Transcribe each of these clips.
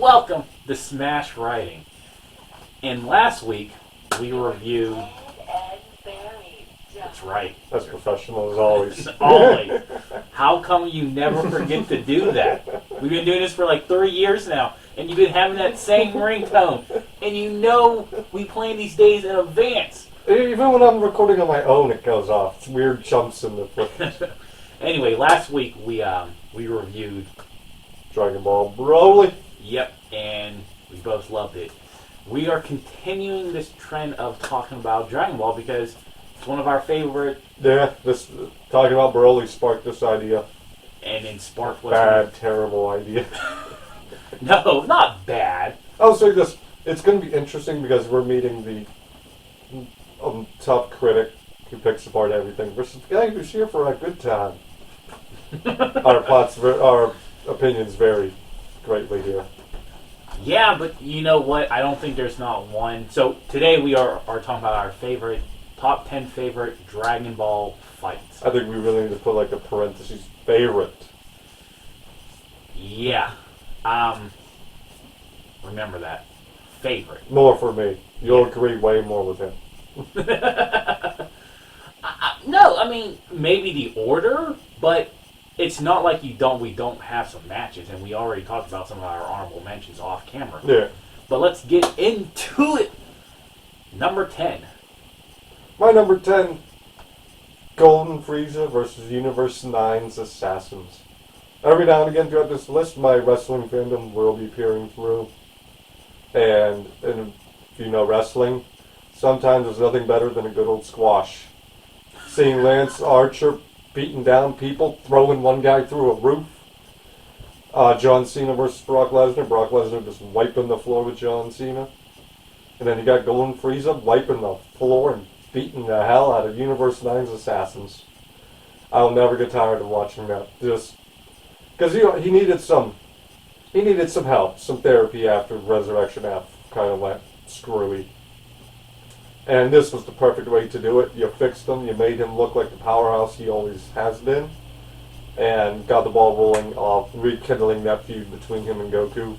Welcome to Smash Writing. And last week, we reviewed... That's right. That's professional as always. Always. How come you never forget to do that? We've been doing this for like 3 years now, and you've been having that same ringtone. And you know we plan these days in advance. Even when I'm recording on my own, it goes off. It's weird jumps in the footage. Anyway, last week we reviewed Dragonball Broly. Yep, and we both loved it. We are continuing this trend of talking about Dragon Ball because it's one of our favorite. Yeah, this talking about Broly sparked this idea. And then sparked bad, terrible idea. No, not bad. I'll say this: it's going to be interesting because we're meeting the tough critic who picks apart everything versus the guy who's here for a good time. Our opinions vary greatly here. Yeah, but you know what? I don't think there's not one. So today we are talking about our top 10 favorite Dragon Ball fights. I think we really need to put like a parentheses favorite. Yeah. Remember that. Favorite. More for me. You'll agree way more with him. No, I mean, maybe the order, but it's not like we don't have some matches, and we already talked about some of our honorable mentions off camera. Yeah. But let's get into it. Number 10. My number 10, Golden Frieza versus Universe 9's Assassins. Every now and again throughout this list, my wrestling fandom will be peering through. And if you know wrestling, sometimes there's nothing better than a good old squash. Seeing Lance Archer beating down people, throwing one guy through a roof. John Cena versus Brock Lesnar. Brock Lesnar just wiping the floor with John Cena. And then you got Golden Frieza wiping the floor and beating the hell out of Universe 9's Assassins. I'll never get tired of watching that. Just because he needed some help, some therapy after Resurrection F kind of went screwy. And this was the perfect way to do it. You fixed him, you made him look like the powerhouse he always has been, and got the ball rolling off, rekindling that feud between him and Goku,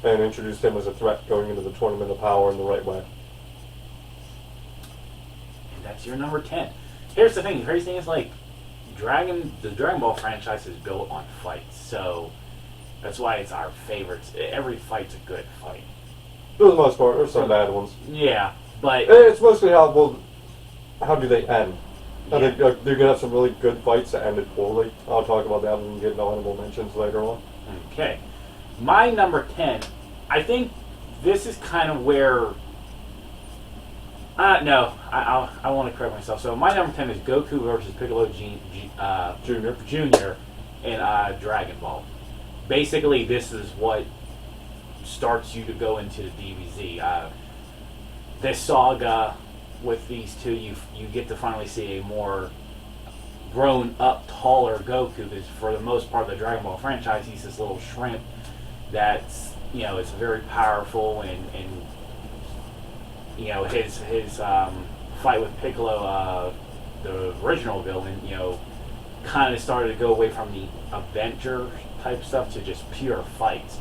and introduced him as a threat going into the Tournament of Power in the right way. And that's your number 10. Here's the thing. The crazy thing is, like, the Dragon Ball franchise is built on fights, so that's why it's our favorites. Every fight's a good fight. For the most part, there's some bad ones. Yeah, but it's mostly how do they end? Yeah. I think they're going to have some really good fights that ended poorly. I'll talk about that when we get into honorable mentions later on. Okay. My number 10, I think this is kind of where... no, I want to correct myself. So my number 10 is Goku versus Piccolo Jr. in Dragon Ball. Basically, this is what starts you to go into the DBZ. This saga with these two, you get to finally see a more grown-up, taller Goku. Because for the most part of the Dragon Ball franchise, he's this little shrimp that's, it's very powerful, and his fight with Piccolo, the original villain, kind of started to go away from the adventure type stuff to just pure fights.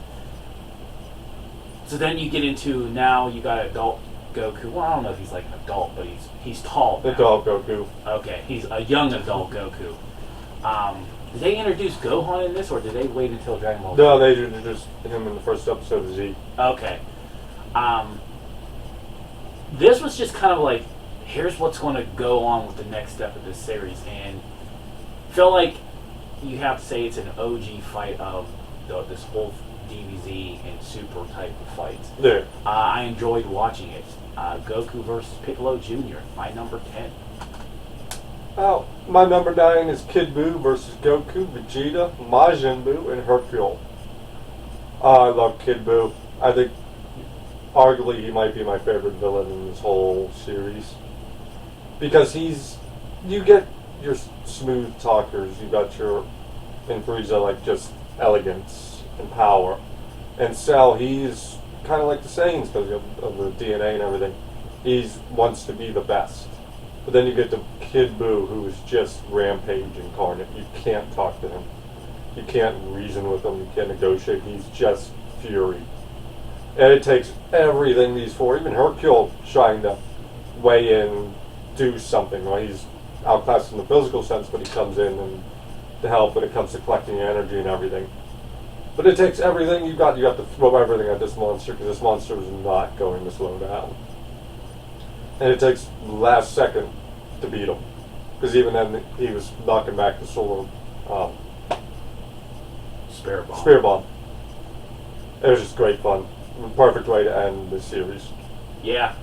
So then you get into, now you got adult Goku. Well, I don't know if he's like an adult, but he's tall now. Adult Goku. Okay, he's a young adult Goku. Did they introduce Gohan in this, or did they wait until Dragon Ball? No, they introduced him in the first episode of Z. Okay. This was just kind of like, here's what's going to go on with the next step of this series, and feel like you have to say it's an OG fight of this whole DBZ and Super type of fights. Yeah. I enjoyed watching it. Goku versus Piccolo Jr., my number 10. Oh, my number 9 is Kid Buu versus Goku, Vegeta, Majin Buu, and Hercule. I love Kid Buu. I think arguably he might be my favorite villain in this whole series. Because you get your smooth talkers, you got your, in Frieza, like just elegance and power. And Cell, he's kind of like the Saiyans because of the DNA and everything. He wants to be the best. But then you get to Kid Buu, who is just rampage incarnate. You can't talk to him. You can't reason with him. You can't negotiate. He's just fury. And it takes everything these four, even Hercule trying to weigh in, do something. Well, he's outclassed in the physical sense, but he comes in and to help when it comes to collecting energy and everything. But it takes everything you got. You have to throw everything at this monster because this monster is not going to slow down. And it takes the last second to beat him. Because even then, he was knocking back the solar spear bomb. It was just great fun. Perfect way to end the series. Yeah,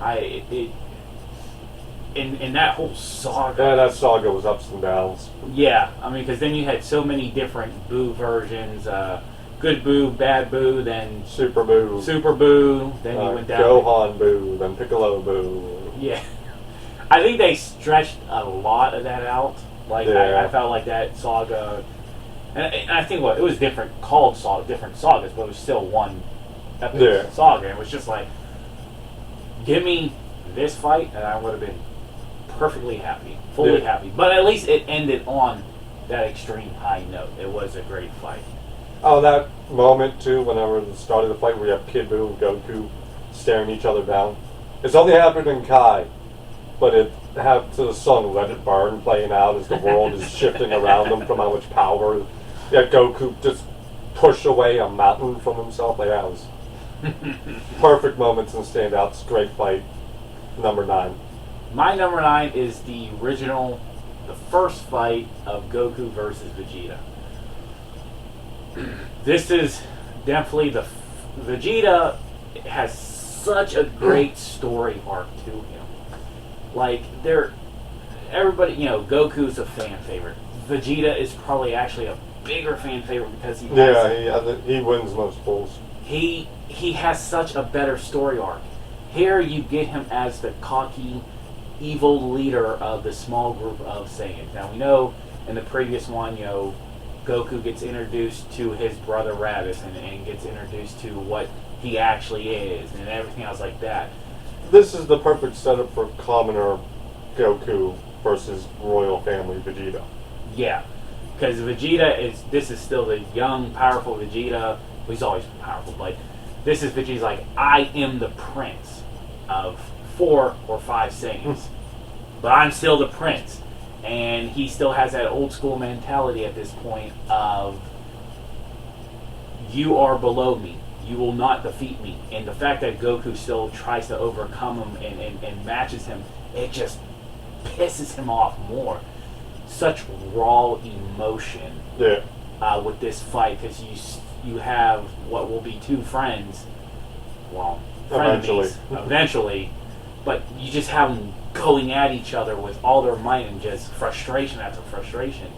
in that whole saga. Yeah, that saga was ups and downs. Yeah, I mean, because then you had so many different Boo versions. Good Boo, Bad Boo, then Super Boo. Then you went down. Gohan Boo, then Piccolo Boo. Yeah. I think they stretched a lot of that out. Like, I felt like that saga. And I think it was different sagas, but it was still one epic saga. And it was just like, give me this fight, and I would have been perfectly happy, fully happy. But at least it ended on that extreme high note. It was a great fight. Oh, that moment too, whenever the start of the fight where you have Kid Buu and Goku staring each other down. It's only happened in Kai, but it had to the song Let It Burn playing out as the world is shifting around them from how much power. Yeah, Goku just pushed away a mountain from himself. Like, that was perfect moments and standouts. Great fight. Number 9. My number 9 is the first fight of Goku versus Vegeta. This is definitely Vegeta has such a great story arc to him. Like, everybody, Goku's a fan favorite. Vegeta is probably actually a bigger fan favorite because he wins most polls. He has such a better story arc. Here you get him as the cocky, evil leader of the small group of Saiyans. Now we know in the previous one, Goku gets introduced to his brother Raditz and gets introduced to what he actually is and everything else like that. This is the perfect setup for commoner Goku versus royal family Vegeta. Yeah, because this is still the young, powerful Vegeta. Well, he's always been powerful, but this is Vegeta's like, I am the prince of 4 or 5 Saiyans, but I'm still the prince. And he still has that old school mentality at this point of, you are below me. You will not defeat me. And the fact that Goku still tries to overcome him and matches him, it just pisses him off more. Such raw emotion with this fight, because you have what will be 2 friends, frenemies, eventually, but you just have them going at each other with all their might and just frustration after frustration.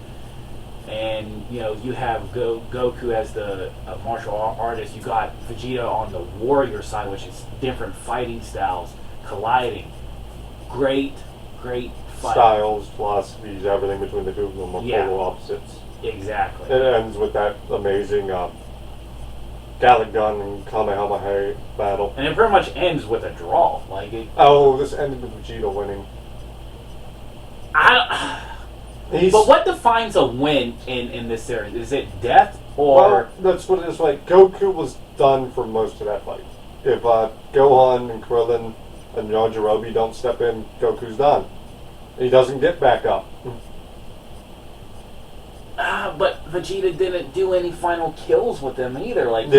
And you have Goku as the martial artist. You got Vegeta on the warrior side, which is different fighting styles colliding. Great fight. Styles, philosophies, everything between the two of them are polar opposites. Exactly. It ends with that amazing Gallic Gun and Kamehameha battle. And it pretty much ends with a draw. This ended with Vegeta winning. But what defines a win in this series? Is it death or... Well, that's what it is. Like, Goku was done for most of that fight. If Gohan and Krillin and Yajirobe don't step in, Goku's done. He doesn't get back up. But Vegeta didn't do any final kills with them either. But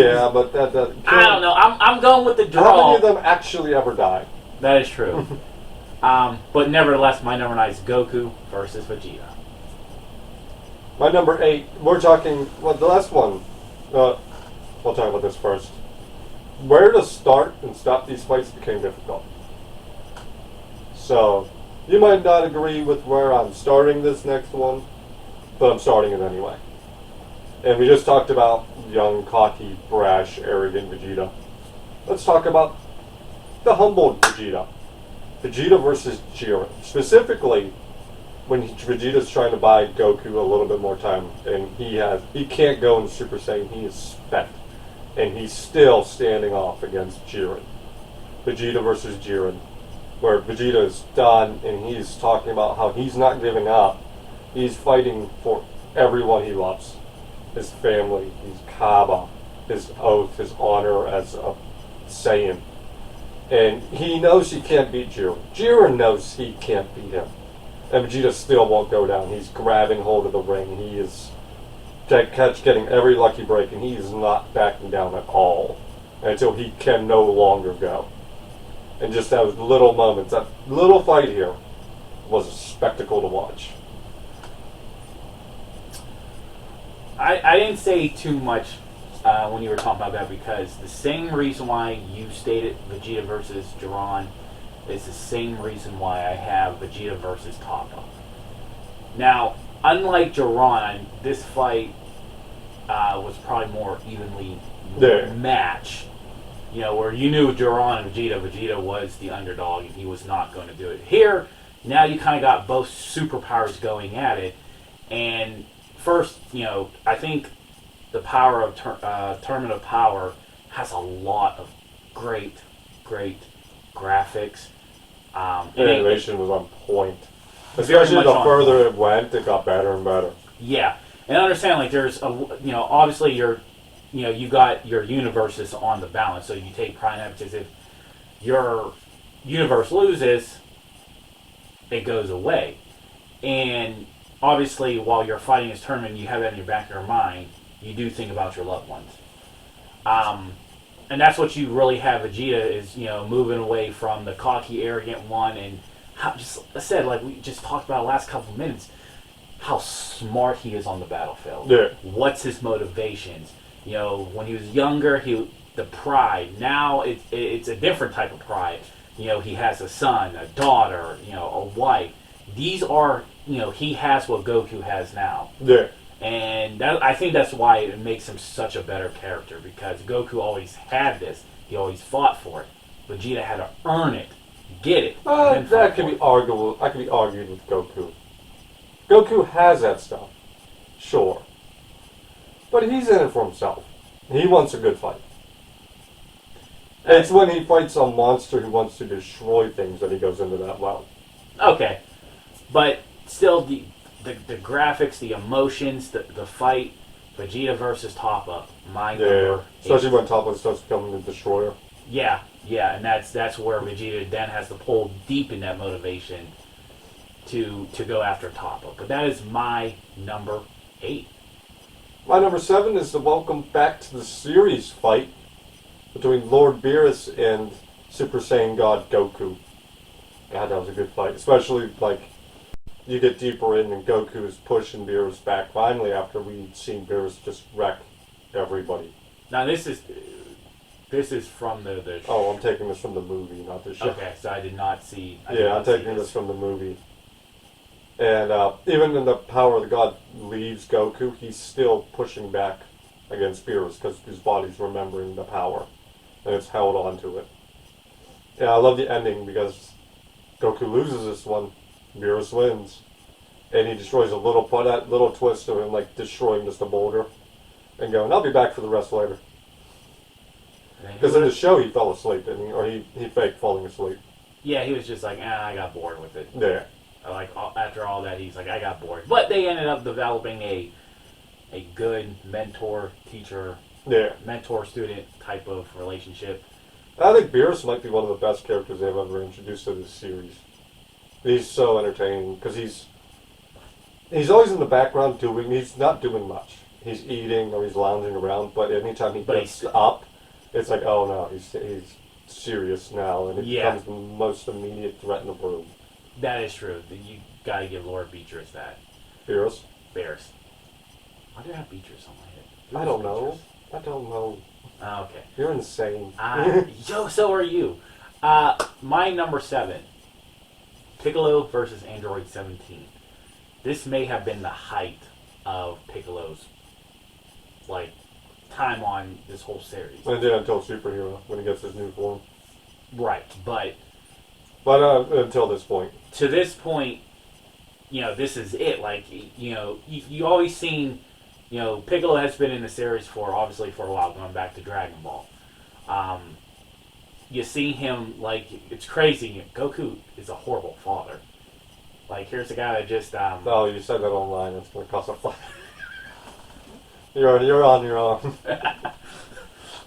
that I don't know. I'm going with the draw. How many of them actually ever die? That is true. But nevertheless, my number 9 is Goku versus Vegeta. My number 8, we're talking, the last one, we'll talk about this first. Where to start and stop these fights became difficult. So, you might not agree with where I'm starting this next one, but I'm starting it anyway. And we just talked about young, cocky, brash, arrogant Vegeta. Let's talk about the humbled Vegeta. Vegeta versus Jiren. Specifically, when Vegeta's trying to buy Goku a little bit more time, and he can't go in Super Saiyan, he is spent. And he's still standing off against Jiren. Vegeta versus Jiren, where Vegeta is done, and he's talking about how he's not giving up. He's fighting for everyone he loves. His family, his Kaba, his oath, his honor as a Saiyan. And he knows he can't beat Jiren. Jiren knows he can't beat him. And Vegeta still won't go down. He's grabbing hold of the ring. He is getting every lucky break, and he is not backing down at all until he can no longer go. And just those little moments, that little fight here was a spectacle to watch. I didn't say too much when you were talking about that, because the same reason why you stated Vegeta versus Jiren is the same reason why I have Vegeta versus Toppa. Now, unlike Jiren, this fight was probably more evenly matched. You know, where you knew Jiren and Vegeta was the underdog and he was not going to do it. Here, now you kind of got both superpowers going at it. And first, you know, I think the power of Tournament of Power has a lot of great graphics. The animation was on point. Especially the further it went, it got better and better. Yeah. And understand, like, there's obviously you got your universes on the balance. So you take prime because if your universe loses, it goes away. And obviously, while you're fighting this tournament, you have that in your back of your mind. You do think about your loved ones. And that's what you really have Vegeta is, moving away from the cocky, arrogant one. And just I said, like we just talked about the last couple of minutes, how smart he is on the battlefield. Yeah. What's his motivations? When he was younger, the pride. Now it's a different type of pride. He has a son, a daughter, a wife. These are, he has what Goku has now. Yeah. And I think that's why it makes him such a better character, because Goku always had this. He always fought for it. Vegeta had to earn it, get it. That could be arguable. I could be argued with Goku. Goku has that stuff, sure. But he's in it for himself. He wants a good fight. It's when he fights a monster who wants to destroy things that he goes into that well. Okay. But still, the graphics, the emotions, the fight, Vegeta versus Toppa, number especially when Toppa starts becoming the destroyer. Yeah, and that's where Vegeta then has to pull deep in that motivation to go after Toppa. But that is my number 8. My number 7 is the welcome back to the series fight between Lord Beerus and Super Saiyan God Goku. God, that was a good fight. Especially, you get deeper in and Goku is pushing Beerus back finally after we'd seen Beerus just wreck everybody. Now, this is from the Oh, I'm taking this from the movie, not the show. Okay, so I did not see... I'm taking this from the movie. And even when the power of the god leaves Goku, he's still pushing back against Beerus because his body's remembering the power. And it's held on to it. Yeah, I love the ending because Goku loses this one, Beerus wins. And he destroys that little twist of him, destroying just a boulder. And going, I'll be back for the rest later. Because in the show he fell asleep, didn't he? Or he faked falling asleep. Yeah, he was just like, I got bored with it. Yeah. After all that, he's like, I got bored. But they ended up developing a good mentor-teacher, mentor-student type of relationship. I think Beerus might be one of the best characters they've ever introduced to this series. He's so entertaining, because he's always in the background he's not doing much. He's eating or he's lounging around, but anytime he gets up, it's like, oh no, he's serious now, and it becomes the most immediate threat in the room. That is true. You got to give Lord Beatrice that. Beerus? Why do I have Beatrice on my head? I don't know. Oh, okay. You're insane. So are you. My number 7. Piccolo versus Android 17. This may have been the height of Piccolo's, time on this whole series. And then until Superhero, when he gets his new form. Right, but until this point. To this point, this is it. You always seen, Piccolo has been in the series for a while, going back to Dragon Ball. You see him, it's crazy. Goku is a horrible father. Here's a guy that just... Oh, you said that online. It's going to cost a fine. You're on your own.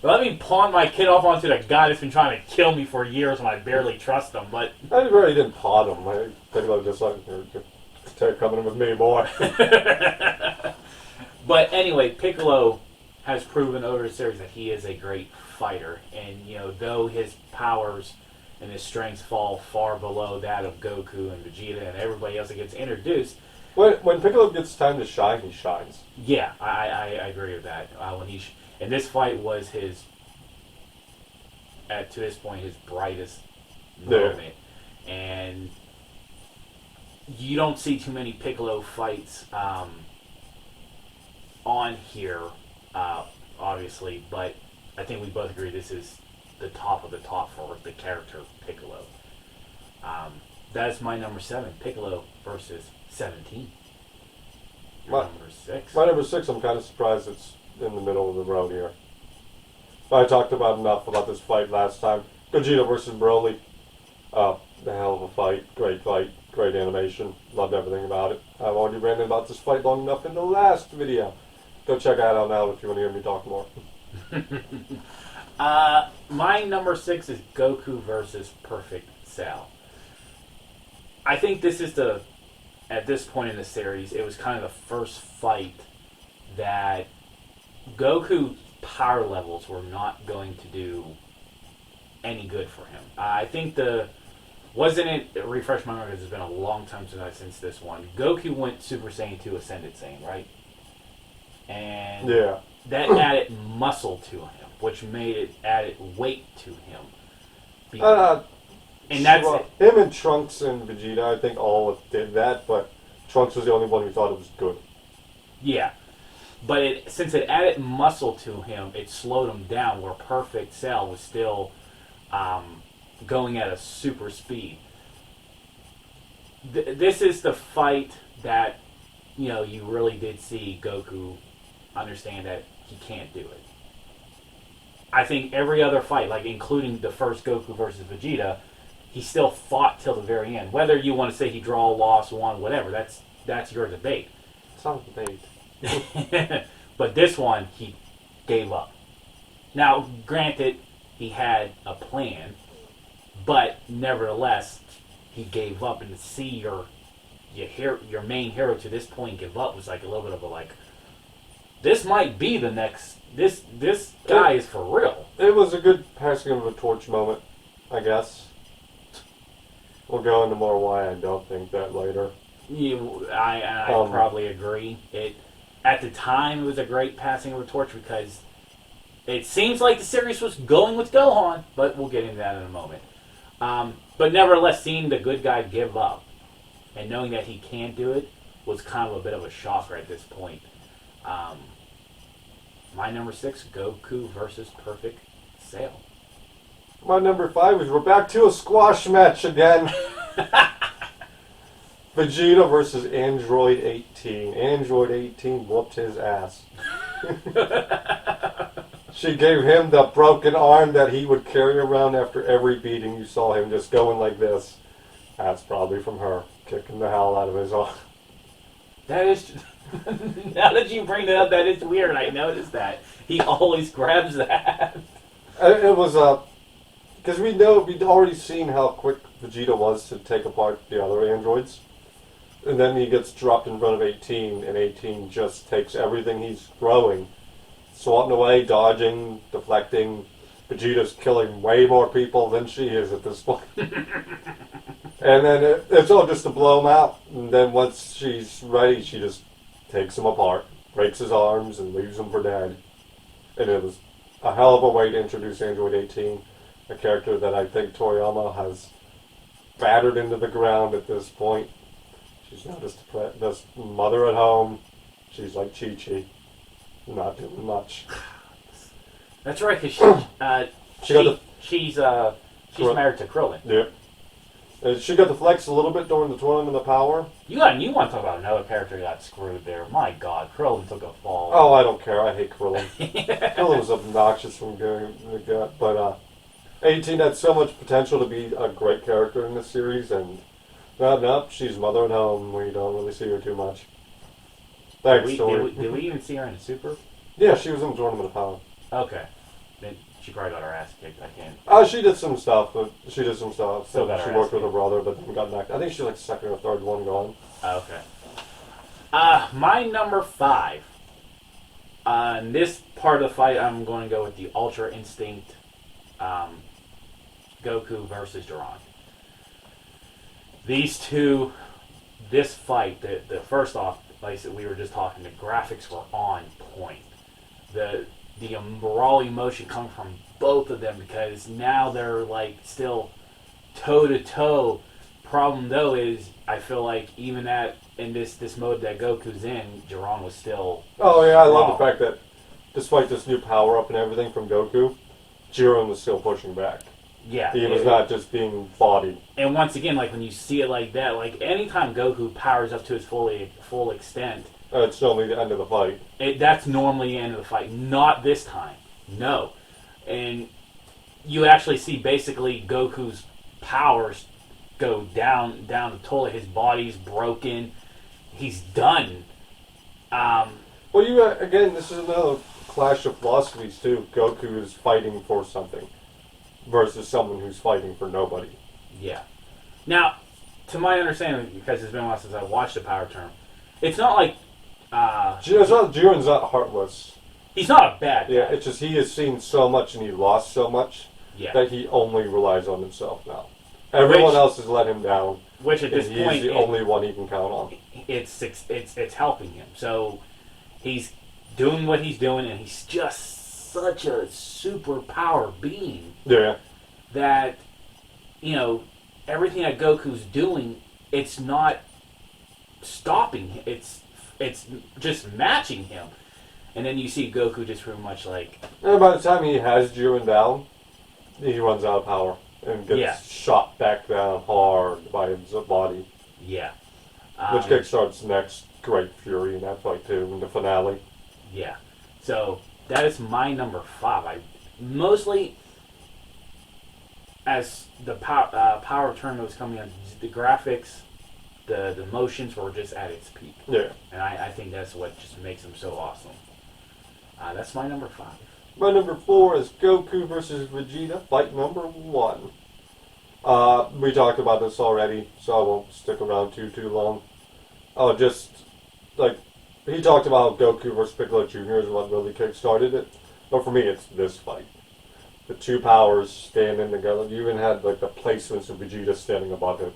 Let me pawn my kid off onto the guy that's been trying to kill me for years when I barely trust him. But I really didn't pawn him. I think about just like, "Take coming with me, boy." but anyway, Piccolo has proven over the series that he is a great fighter, and though his powers and his strengths fall far below that of Goku and Vegeta and everybody else that gets introduced. When Piccolo gets time to shine, he shines. Yeah, I agree with that. And this fight was to this point, his brightest moment. Yeah. And you don't see too many Piccolo fights on here, obviously, but I think we both agree this is the top of the top for the character Piccolo. That's my number 7, Piccolo versus 17. Number 6. My number 6, I'm kind of surprised it's in the middle of the road here. I talked about enough about this fight last time. Gogeta versus Broly. The hell of a fight. Great animation. Loved everything about it. I've already ranted about this fight long enough in the last video. Go check that out now if you want to hear me talk more. My number 6 is Goku versus Perfect Cell. I think this is at this point in the series, it was kind of the first fight that Goku's power levels were not going to do any good for him. I think refresh my memory because it's been a long time since this one. Goku went Super Saiyan 2 Ascended Saiyan, right? And yeah. That added muscle to him, which made it added weight to him. And that's him and Trunks and Vegeta, I think all did that, but Trunks was the only one who thought it was good. Yeah. But since it added muscle to him, it slowed him down where Perfect Cell was still going at a super speed. This is the fight that, you really did see Goku understand that he can't do it. I think every other fight, like including the first Goku versus Vegeta, he still fought till the very end. Whether you want to say he draw, lost, won, whatever, that's your debate. It's not a debate. But this one, he gave up. Now, granted, he had a plan, but nevertheless, he gave up. And to see your main hero to this point give up was like a little bit of a this might be the next. This guy is for real. It was a good passing of a torch moment, I guess. We'll go into more why I don't think that later. I probably agree. At the time, it was a great passing of a torch because it seems like the series was going with Gohan, but we'll get into that in a moment. But nevertheless, seeing the good guy give up and knowing that he can't do it was kind of a bit of a shocker at this point. My number 6, Goku versus Perfect Cell. My number 5 is we're back to a squash match again. Vegeta versus Android 18. Android 18 whooped his ass. She gave him the broken arm that he would carry around after every beating. You saw him just going like this. That's probably from her kicking the hell out of his arm. That is... Now that you bring that up, that is weird. I noticed that. He always grabs that. It was... Because we'd already seen how quick Vegeta was to take apart the other androids. And then he gets dropped in front of 18, and 18 just takes everything he's throwing, swatting away, dodging, deflecting. Vegeta's killing way more people than she is at this point. And then it's all just to blow him out. And then once she's ready, she just takes him apart, breaks his arms, and leaves him for dead. And it was a hell of a way to introduce Android 18, a character that I think Toriyama has battered into the ground at this point. She's not just a mother at home. She's like Chi-Chi, not doing much. That's right, because she's married to Krillin. Yeah. She got the flex a little bit during the Tournament of Power. You want to talk about another character who got screwed there. My God, Krillin took a fall. Oh, I don't care. I hate Krillin. Krillin was obnoxious from doing that. But 18 had so much potential to be a great character in this series, and no, she's mother at home. We don't really see her too much. Did we even see her in Super? Yeah, she was in the Tournament of Power. Okay. She probably got her ass kicked. I can't. She did some stuff, but she did some stuff. Still got She her worked ass with her kicked. brother, but then got knocked. I think she's like second or third one gone. Okay. My number 5. In this part of the fight, I'm going to go with the Ultra Instinct Goku versus Durant. These two, this fight, the first off, like I said, we were just talking, the graphics were on point. The raw emotion coming from both of them because now they're like still toe to toe. Problem though is I feel like even in this mode that Goku's in, Jiran was still. Oh yeah, I love raw. the fact that despite this new power up and everything from Goku, Jiren was still pushing back. Yeah, He was not just being bodied. And once again, like when you see it like that, like anytime Goku powers up to his full extent, It's only the end of the fight. that's normally the end of the fight. Not this time. No. And you actually see basically Goku's powers go down the toilet. His body's broken. He's done. Well, again, this is another clash of philosophies too. Goku is fighting for something versus someone who's fighting for nobody. Yeah. Now, to my understanding, because it's been a while since I watched the power term, it's not like Jiren's not heartless. he's not a bad guy. Yeah, it's just he has seen so much and he lost so much Yeah. that he only relies on himself now. Everyone Which- else has let him down, Which at and this he's point, the only one he can count on. it's helping him. So he's doing what he's doing, and he's just such a superpower being Yeah. that everything that Goku's doing, it's not stopping him. It's just matching him. And then you see Goku just pretty much like And by the time he has Jiren down, he runs out of power and gets Yeah. shot back down hard by his body. yeah, Which kickstarts the next Great Fury in that fight too, in the finale. yeah. So that is my number 5. I mostly as the power turn that was coming on, the graphics, the motions were just at its peak, Yeah. and I think that's what just makes them so awesome. That's my number 5. My number 4 is Goku versus Vegeta, fight number 1. We talked about this already, so I won't stick around too long. Just, like, he talked about Goku versus Piccolo Jr. is what really kick-started it. But for me, it's this fight. The two powers standing together. You even had, like, the placements of Vegeta standing above it.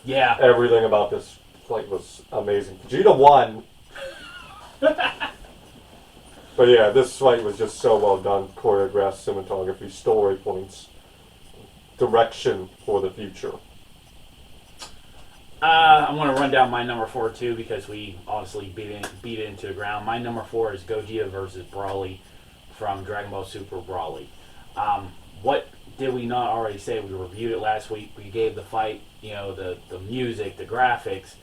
Yeah, Everything about this fight was amazing. Vegeta won. But yeah, this fight was just so well done. Choreographed, cinematography, story points, direction for the future. I'm going to run down my number 4 too because we obviously beat it into the ground. My number 4 is Gogeta versus Broly from Dragon Ball Super Broly. What did we not already say? We reviewed it last week. We gave the fight, the music, the graphics.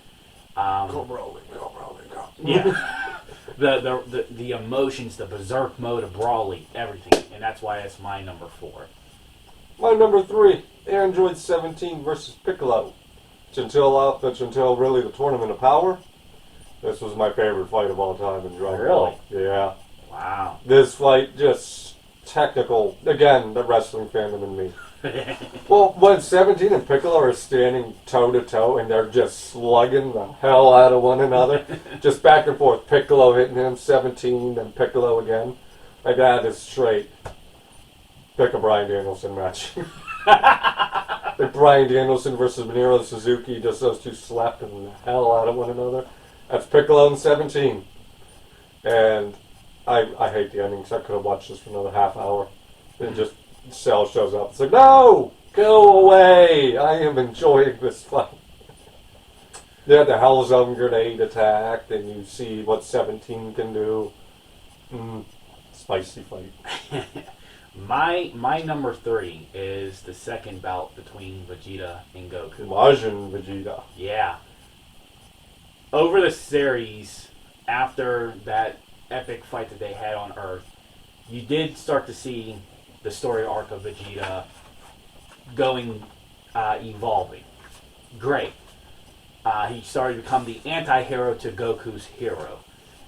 Go Broly, go Broly, go. Yeah. the emotions, the berserk mode of Broly, everything. And that's why it's my number 4. My number 3, Android 17 versus Piccolo. That's until really the Tournament of Power. This was my favorite fight of all time in Dragon Ball. Yeah. Wow. This fight, just technical. Again, the wrestling fandom in me. Well, when 17 and Piccolo are standing toe to toe and they're just slugging the hell out of one another, just back and forth, Piccolo hitting him, 17, and Piccolo again. Like that is straight. Pick a Bryan Danielson match. Like Bryan Danielson versus Minoru Suzuki, just those two slapping the hell out of one another. That's Piccolo and 17. And I hate the ending because I could have watched this for another half hour. And just Cell shows up. It's like, no! Go away! I am enjoying this fight. Yeah, the Hellzone grenade attack, and you see what 17 can do. Spicy fight. My number 3 is the second bout between Vegeta and Goku. Majin Vegeta. Yeah. Over the series, after that epic fight that they had on Earth, you did start to see the story arc of Vegeta evolving. Great. He started to become the anti-hero to Goku's hero.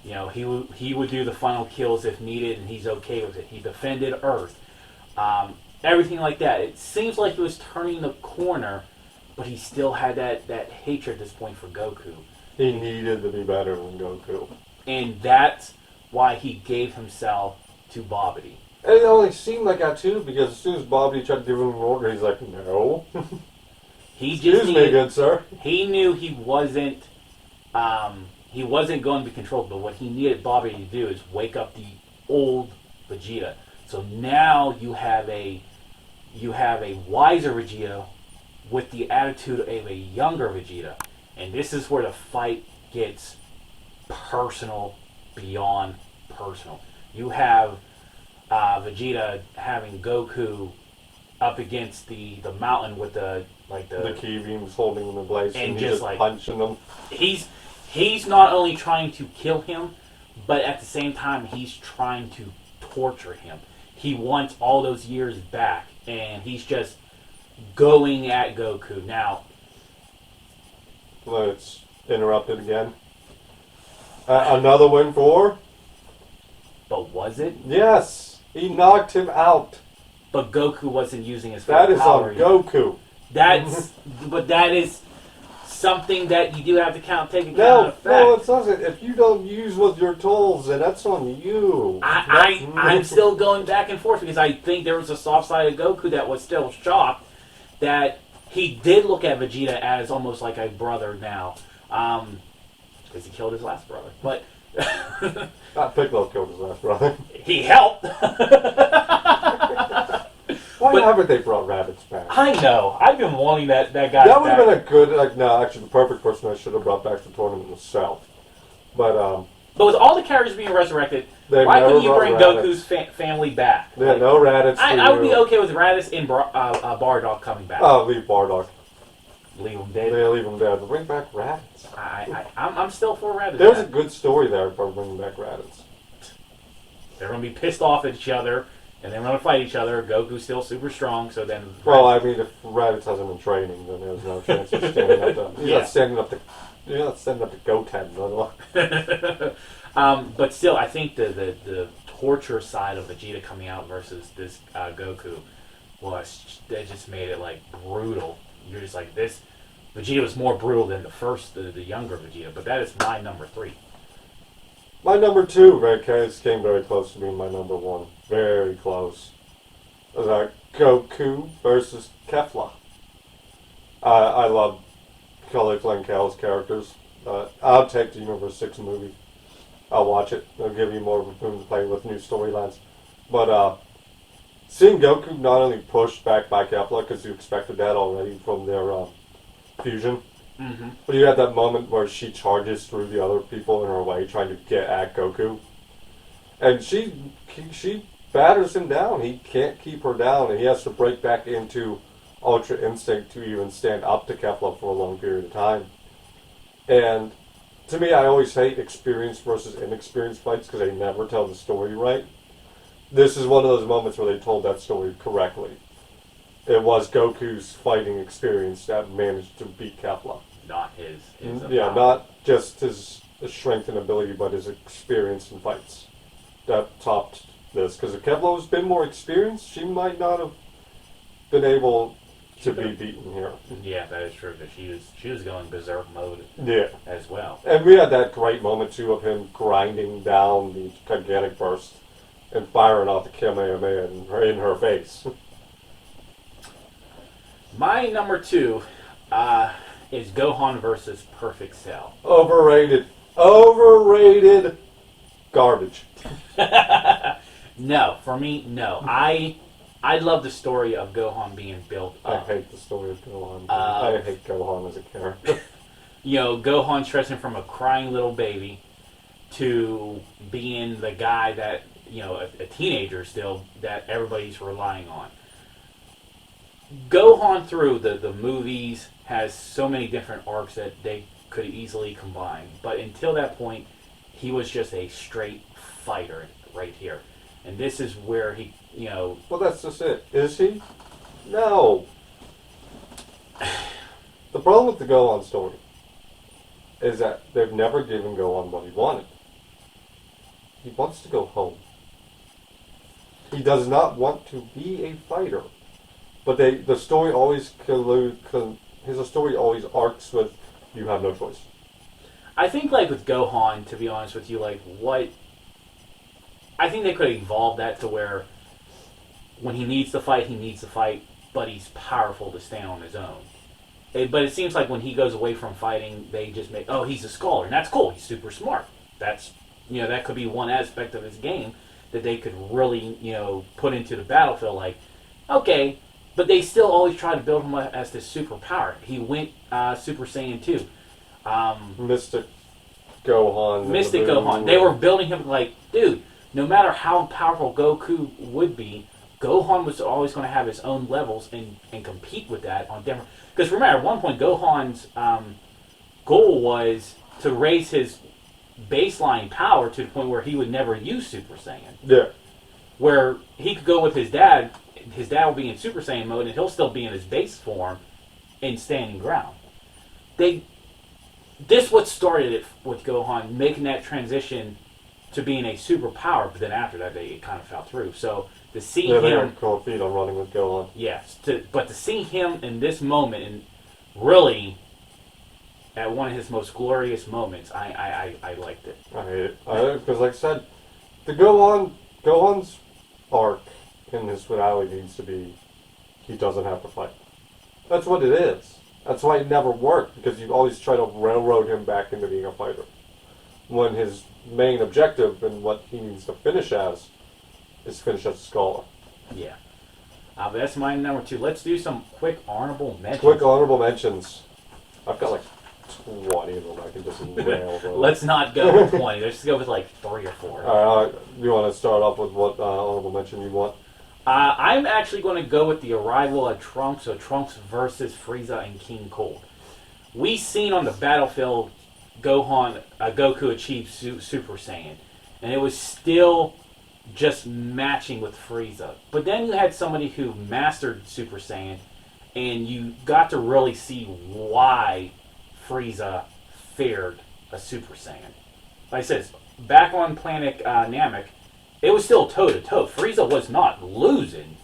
He would do the final kills if needed, and he's okay with it. He defended Earth. Everything like that. It seems like he was turning the corner, but he still had that hatred at this point for Goku. He needed to be better than Goku. And that's why he gave himself to Babidi. And it only seemed like that too, because as soon as Bobby tried to give him an order, he's like, no. Excuse me, good sir. He knew he wasn't going to be controlled, but what he needed Bobby to do is wake up the old Vegeta. So now you have a wiser Vegeta with the attitude of a younger Vegeta. And this is where the fight gets personal beyond personal. You have Vegeta having Goku up against the mountain with the key beams holding him in place, and he's just like punching them. He's not only trying to kill him, but at the same time he's trying to torture him. He wants all those years back, and he's just going at Goku. Now, let's interrupt it again. Another win for? But was it? Yes, he knocked him out. But Goku wasn't using his full That is power on yet. Goku. But that is something that you do have to take account of. No, it doesn't. If you don't use with your tools, then that's on you. I'm still going back and forth because I think there was a soft side of Goku that was still shocked that he did look at Vegeta as almost like a brother now. Because he killed his last brother. But Not Piccolo killed his last brother. he helped. Why haven't they brought Raditz back? I know. I've been wanting that guy That would back. have been a good, actually the perfect person I should have brought back to the tournament was Cell. But with all the characters being resurrected, they why never couldn't you brought bring Raditz. Goku's family back? Yeah, no Raditz. I would be okay with Raditz and Bardock coming back. Oh, leave Bardock. Leave him dead. They leave him dead. But bring back Raditz. I'm still for Raditz. There's a good story there for bringing back Raditz. They're going to be pissed off at each other, and they're going to fight each other. Goku's still super strong, so then... Well, I mean, if Raditz hasn't been training, then there's no chance of standing up to... He's not standing up to Goten, but still, I think the torture side of Vegeta coming out versus this Goku that just made it, like, brutal. You're just like, this... Vegeta was more brutal than the younger Vegeta, but that is my number 3. My number 2, came very close to being my number 1. Very close. It was Goku versus Kefla. I love Kelly Flankel's characters. I'll take the Universe 6 movie. I'll watch it. It'll give you more room to play with new storylines. But seeing Goku not only pushed back by Kefla, because you expected that already from their fusion, Mm-hmm. but you had that moment where she charges through the other people in her way, trying to get at Goku, and she batters him down. He can't keep her down, and he has to break back into Ultra Instinct to even stand up to Kefla for a long period of time. And to me, I always hate experienced versus inexperienced fights because they never tell the story right. This is one of those moments where they told that story correctly. It was Goku's fighting experience that managed to beat Kefla. Not his Yeah, not just his strength and ability, but his experience in fights that topped this. Because if Kefla has been more experienced, she might not have been able to be beaten here. Yeah, that is true. Because she was going berserk mode. Yeah, as well. And we had that great moment too of him grinding down the gigantic burst and firing off the Kamehameha in her face. My number 2 is Gohan versus Perfect Cell. Overrated. Overrated. Garbage. No, for me, no. I love the story of Gohan being built up. I hate the story of Gohan. I hate Gohan as a character. Gohan stretching from a crying little baby to being the guy that, a teenager still, that everybody's relying on. Gohan through the movies has so many different arcs that they could easily combine. But until that point, he was just a straight fighter right here. And this is where he, Well, that's just it. Is he? No. The problem with the Gohan story is that they've never given Gohan what he wanted. He wants to go home. He does not want to be a fighter. But the story always his story always arcs with, you have no choice. I think, like, with Gohan, to be honest with you, like, what... I think they could have evolved that to where when he needs to fight, but he's powerful to stand on his own. But it seems like when he goes away from fighting, they just make, oh, he's a scholar, and that's cool. He's super smart. That's, that could be one aspect of his game that they could really, put into the battlefield. Like, okay, but they still always try to build him up as this superpower. He went Super Saiyan 2. Mystic Gohan. Mystic Gohan. They were building him like, dude, no matter how powerful Goku would be, Gohan was always going to have his own levels and compete with that on different... Because remember, at one point, Gohan's goal was to raise his baseline power to the point where he would never use Super Saiyan. Yeah. Where he could go with his dad will be in Super Saiyan mode, and he'll still be in his base form in standing ground. This what started it with Gohan, making that transition to being a superpower, but then after that, it kind of fell through. So to see they him... had cold feet on running with Gohan. Yes, but to see him in this moment, and really at one of his most glorious moments, I liked it. I hate it. Because like I said, Gohan's arc in his finale needs to be, he doesn't have to fight. That's what it is. That's why it never worked, because you always try to railroad him back into being a fighter. When his main objective and what he needs to finish as is finish as a scholar. Yeah. But that's my number 2. Let's do some quick honorable mentions. Quick honorable mentions. I've got like 20 of them I can just nail. Let's not go with 20. Let's go with like 3 or 4. All right. You want to start off with what honorable mention you want? I'm actually going to go with the arrival of Trunks, so Trunks versus Frieza and King Cold. We seen on the battlefield Goku achieve Super Saiyan, and it was still just matching with Frieza. But then you had somebody who mastered Super Saiyan, and you got to really see why Frieza feared a Super Saiyan. Like I said, back on planet Namek, it was still toe-to-toe. Frieza was not losing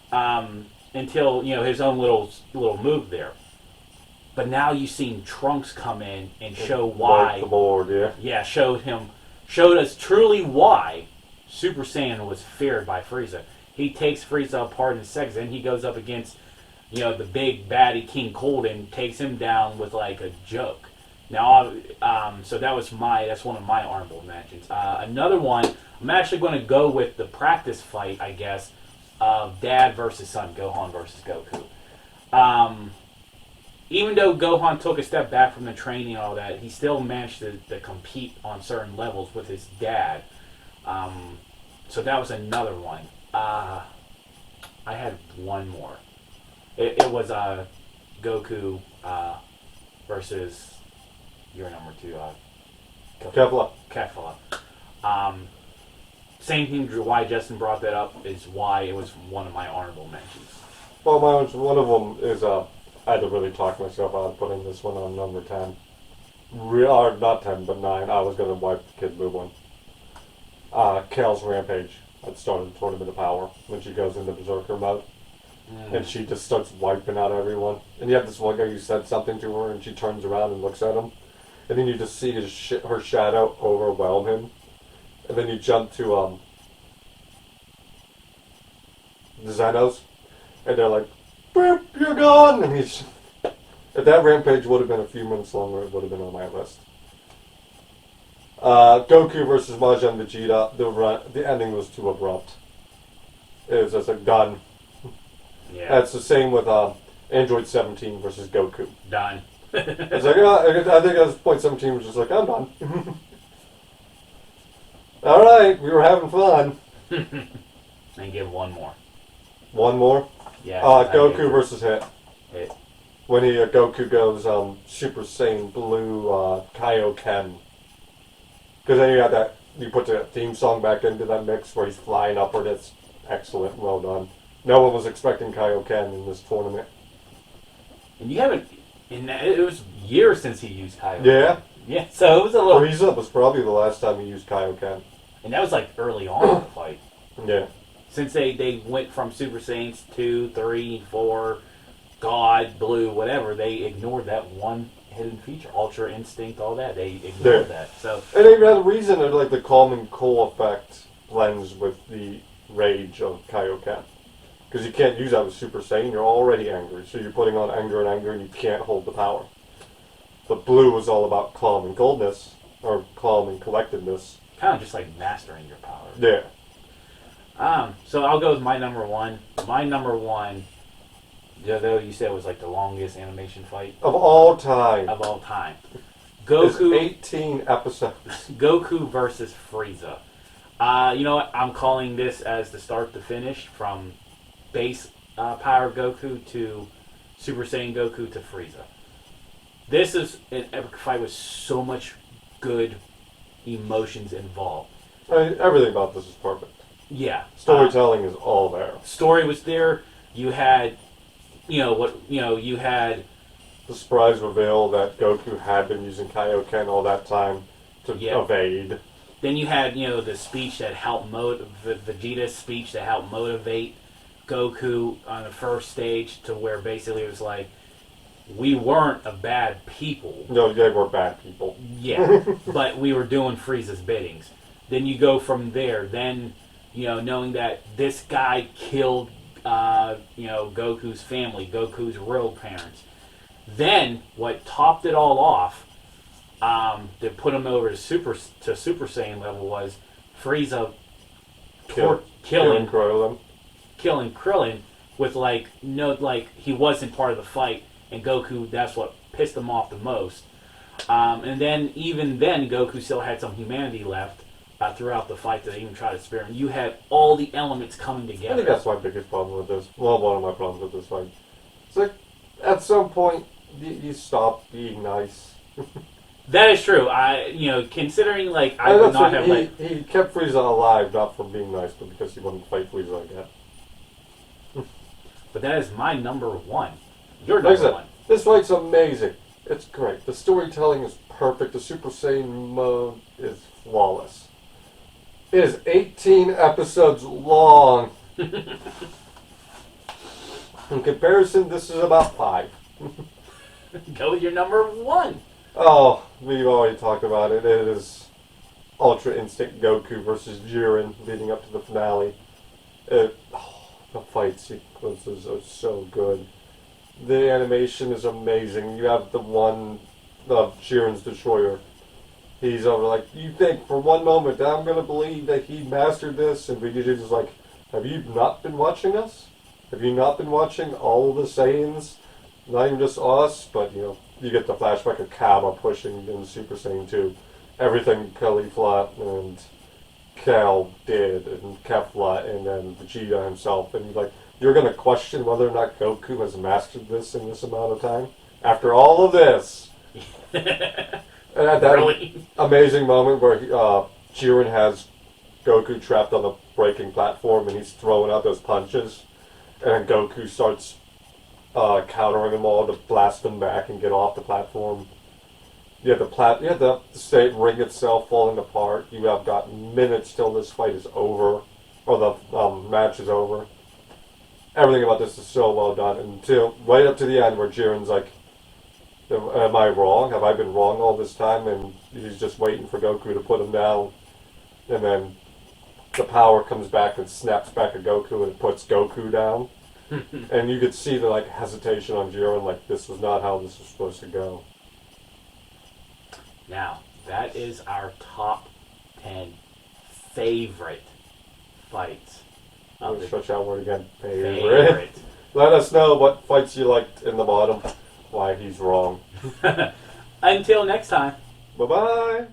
until, his own little move there. But now you've seen Trunks come in and show why. Wipe the board, yeah. Yeah, showed us truly why Super Saiyan was feared by Frieza. He takes Frieza apart in seconds, and he goes up against, the big baddie King Cold and takes him down with like a joke. Now, so that's one of my honorable mentions. Another one, I'm actually going to go with the practice fight, I guess, of Dad versus Son, Gohan versus Goku. Even though Gohan took a step back from the training and all that, he still managed to compete on certain levels with his dad. So that was another one. I had one more. It was Goku versus your number 2, Kefla. Same thing, why Justin brought that up is why it was one of my honorable mentions. Well, one of them is, I had to really talk myself out of putting this one on number 10. Not 10, but 9. I was going to wipe the Kid Buu one. Kale's Rampage. That started the Tournament of Power when she goes into Berserker mode. And she just starts wiping out everyone. And you have this one guy who said something to her, and she turns around and looks at him. And then you just see her shadow overwhelm him. And then you jump to the Zenos, and they're like, "Boop, you're gone!" And he's... If that Rampage would have been a few minutes longer, it would have been on my list. Goku versus Majin Vegeta, the ending was too abrupt. It was just like, done. Yeah. That's the same with Android 17 versus Goku. Done. It's like, I think at this point 17 was just like, I'm done. Alright, we were having fun. And give one more. One more? Yeah. Goku versus Hit. Hit. When Goku goes Super Saiyan Blue Kaioken. Because then you put the theme song back into that mix where he's flying upward. It's excellent, well done. No one was expecting Kaioken in this tournament. And you haven't... it was years since he used Kaioken. Yeah. Yeah, so it was a little... Frieza was probably the last time he used Kaioken. And that was like early on in the fight. Yeah. since they went from Super Saiyans 2, 3, 4, God, Blue, whatever, they ignored that one hidden feature, Ultra Instinct, all that. They ignored that. So, And they had a reason that like the calm and cool effect blends with the rage of Kaioken. Because you can't use that with Super Saiyan, you're already angry. So you're putting on anger and you can't hold the power. But Blue was all about calm and coldness, or calm and collectedness. kind of just like mastering your power. Yeah. So I'll go with my number one. My number one, though you said it was like the longest animation fight Of all time. of all time. It's Goku 18 episodes. Goku versus Frieza. You know what? I'm calling this as the start to finish, from base power Goku to Super Saiyan Goku to Frieza. This is an epic fight with so much good emotions involved. I mean, everything about this is perfect. Yeah. Storytelling is all there. Story was there. You had, you had. The surprise reveal that Goku had been using Kaioken all that time to evade. Then you had, the speech that helped Vegeta's speech that helped motivate Goku on the first stage, to where basically it was like, we weren't a bad people. No, they were bad people. Yeah, but we were doing Frieza's biddings. Then you go from there. Then, knowing that this guy killed, Goku's family, Goku's real parents. Then, what topped it all off, that put him over to Super Saiyan level, was Frieza killing Krillin with he wasn't part of the fight, and Goku, that's what pissed him off the most. And then even then Goku still had some humanity left throughout the fight that they even tried to spare him. You had all the elements coming together. I think that's my biggest problem with this. Well, one of my problems with this fight. It's like, at some point, you stop being nice. That is true. Considering I would not have he kept Frieza alive, not for being nice, but because he wouldn't fight Frieza again. But that is my number one. Your number one. This fight's amazing. It's great. The storytelling is perfect. The Super Saiyan mode is flawless. It is 18 episodes long. In comparison, this is about 5. Go with your number one. Oh, we've already talked about it. It is Ultra Instinct Goku versus Jiren leading up to the finale. The fight sequences are so good. The animation is amazing. You have the one of Jiren's Destroyer. He's over like, you think for one moment that I'm going to believe that he mastered this? And Vegeta's just like, have you not been watching us? Have you not been watching all the Saiyans? Not even just us, but you get the flashback of Kaba pushing in Super Saiyan 2. Everything Caulifla and Cal did, and Kefla, and then Vegeta himself. And you're going to question whether or not Goku has mastered this in this amount of time? After all of this. And at that Really? amazing moment where Jiren has Goku trapped on the braking platform and he's throwing out those punches, and Goku starts countering them all to blast them back and get off the platform. You have the state ring itself falling apart. You have got minutes till this fight is over, or the match is over. Everything about this is so well done, until right up to the end where Jiren's like, am I wrong? Have I been wrong all this time? And he's just waiting for Goku to put him down. And then the power comes back and snaps back at Goku and puts Goku down. And you could see the hesitation on Jiren, this was not how this was supposed to go. Now, that is our top 10 favorite fights. I'm going to stretch out word again. Favorite. Let us know what fights you liked in the bottom. Why he's wrong. Until next time. Bye-bye.